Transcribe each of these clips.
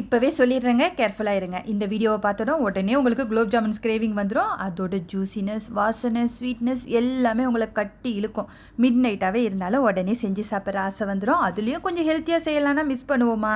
இப்போவே சொல்லிடுறேங்க, கேர்ஃபுல்லாக இருங்க. இந்த வீடியோவை பார்த்தோன்னா உடனே உங்களுக்கு குலோப் ஜாமுன்ஸ் கிரேவிங் வந்துடும். அதோட ஜூசினஸ், வாசனை, ஸ்வீட்னஸ் எல்லாமே உங்களை கட்டி இழுக்கும். மிட் நைட்டாகவே இருந்தாலும் உடனே செஞ்சு சாப்பிட்ற ஆசை வந்துடும். அதுலேயும் கொஞ்சம் ஹெல்த்தியாக செய்யலான்னா மிஸ் பண்ணுவோமா?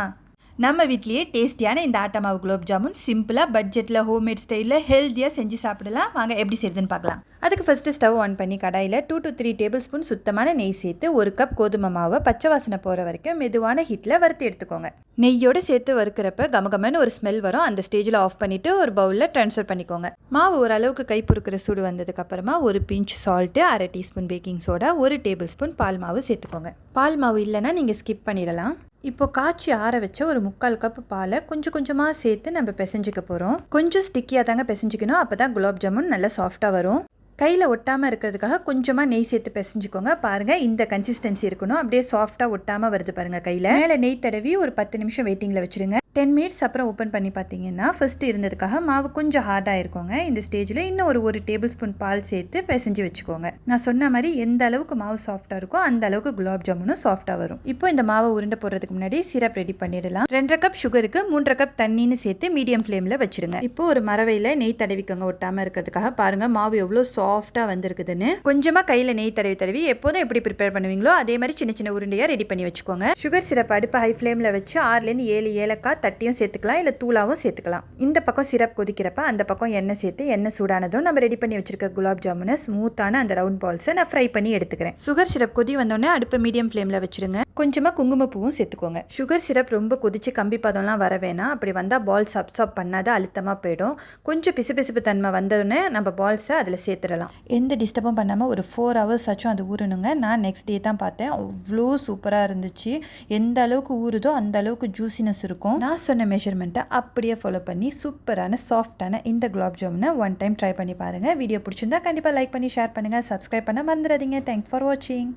நம்ம வீட்லேயே டேஸ்டியான இந்த ஆட்டா மாவு குலோப் ஜாமுன் சிம்பிளாக பட்ஜெட்டில் ஹோம்மேட் ஸ்டைலில் ஹெல்த்தியாக செஞ்சு சாப்பிடலாம். வாங்க எப்படி செய்யுதுன்னு பார்க்கலாம். அதுக்கு ஃபஸ்ட்டு ஸ்டவ் ஆன் பண்ணி கடாயில் 2 to 3 டேபிள் ஸ்பூன் சுத்தமான நெய் சேர்த்து 1 கப் கோதுமை மாவை பச்சை வாசனை போகிற வரைக்கும் மெதுவான ஹீட்டில் வறுத்து எடுத்துக்கோங்க. நெய்யோடு சேர்த்து வறுக்கிறப்ப கமகமன்னு ஒரு ஸ்மெல் வரும். அந்த ஸ்டேஜில் ஆஃப் பண்ணிவிட்டு ஒரு பவுலில் ட்ரான்ஸ்ஃபர் பண்ணிக்கோங்க. மாவு ஓரளவுக்கு கை பொறுக்கிற சூடு வந்ததுக்கப்புறமா 1 pinch salt, 1/2 teaspoon baking soda, 1 tablespoon பால் மாவு சேர்த்துக்கோங்க. பால் மாவு இல்லைன்னா நீங்கள் ஸ்கிப் பண்ணிடலாம். இப்போ காய்ச்சி ஆற வச்ச ஒரு 3/4 கப் பாலை கொஞ்சம் கொஞ்சமாக சேர்த்து நம்ம பிசைஞ்சிக்க போகிறோம். கொஞ்சம் ஸ்டிக்கியாக தாங்க பிசைஞ்சிக்கணும், அப்போ தான் குலாப் ஜாமுன் நல்லா சாஃப்டாக வரும். கையில் ஒட்டாமல் இருக்கிறதுக்காக கொஞ்சமாக நெய் சேர்த்து பிசைஞ்சிக்கோங்க. பாருங்கள், இந்த கன்சிஸ்டன்சி இருக்கணும். அப்படியே சாஃப்டாக ஒட்டாமல் வருது பாருங்கள். கையில் மேலே நெய் தடவி ஒரு 10 நிமிஷம் வெயிட்டிங்கில் வச்சுருங்க. 10 மினிட்ஸ் அப்புறம் ஓப்பன் பண்ணி பார்த்தீங்கன்னா ஃபஸ்ட்டு இருந்ததுக்காக மாவு கொஞ்சம் ஹார்டாக இருக்குங்க. இந்த ஸ்டேஜில் இன்னும் ஒரு டேபிள் ஸ்பூன் பால் சேர்த்து பிசைஞ்சு வச்சுக்கோங்க. நான் சொன்ன மாதிரி எந்த அளவுக்கு மாவு சாஃப்டாக இருக்கோ அந்த அளவுக்கு குலாப் ஜாமுனும் சாஃப்டாக வரும். இப்போ இந்த மாவை உருண்டை போடுறதுக்கு முன்னாடி சிரப் ரெடி பண்ணிடலாம். 2.5 கப் சுகருக்கு 3.5 கப் தண்ணின்னு சேர்த்து மீடியம் ஃப்ளேமில் வச்சுருங்க. இப்போ ஒரு மரவையில் நெய் தடவிக்கோங்க ஒட்டாமல் இருக்கிறதுக்காக. பாருங்கள், மாவு எவ்வளோ சாஃப்டாக வந்திருக்குதுன்னு. கொஞ்சமாக கையில் நெய் தடவி எப்போதும் எப்படி ப்ரிப்பேர் பண்ணுவீங்களோ அதே மாதிரி சின்ன சின்ன உருண்டையாக ரெடி பண்ணி வச்சுக்கோங்க. சுகர் சிரப் அடுப்பு ஹை ஃப்ளேமில் வச்சு 6லேருந்து 7 ஏலக்காய் தட்டியும் சேர்த்துக்கலாம், இல்லை தூளாவும் சேர்த்துக்கலாம். இந்த பக்கம் சிரப் கொதிக்கிறப்ப அந்த பக்கம் எண்ணெய் சேர்த்து எண்ணெய் சூடானதும் நம்ம ரெடி பண்ணி வச்சிருக்க குலாப் ஜாமுனை ஸ்மூத்தான அந்த ரவுண்ட் பால்ஸை நான் ஃப்ரை பண்ணி எடுத்துக்கிறேன். சுகர் சிரப் கொதி வந்தோடனே அடுப்பை மீடியம் ஃப்ளேமில் வச்சுருங்க. கொஞ்சமாக குங்குமப்பூவும் சேர்த்துக்கோங்க. சுகர் சிரப் ரொம்ப கொதிச்சு கம்பி பதம்லாம் வர வேணாம். அப்படி வந்தால் பால்ஸ் அப்சார்ப் பண்ணாத அழுத்தமாக போயிடும். கொஞ்சம் பிசுபிசுப்பு தன்மை வந்தோடனே நம்ம பால்ஸை அதில் சேர்த்துடலாம். எந்த டிஸ்டர்பும் பண்ணாமல் ஒரு 4 hours ஆச்சும் அது ஊறணுங்க. நான் நெக்ஸ்ட் டே தான் பார்த்தேன், அவ்வளோ சூப்பராக இருந்துச்சு. எந்த அளவுக்கு ஊறுதோ அந்த அளவுக்கு ஜூசினஸ் இருக்கும். நான் சொன்ன மெஷர்மெண்ட்டை அப்படியே ஃபாலோ பண்ணி சூப்பரான சாஃப்டான இந்த குலாப் ஜாமுனை ஒன் டைம் ட்ரை பண்ணி பாருங்கள். வீடியோ பிடிச்சிருந்தா கண்டிப்பாக லைக் பண்ணி ஷேர் பண்ணுங்கள். சப்ஸ்கிரைப் பண்ண மறந்துடாதீங்க. தேங்க்ஸ் ஃபார் வாட்சிங்.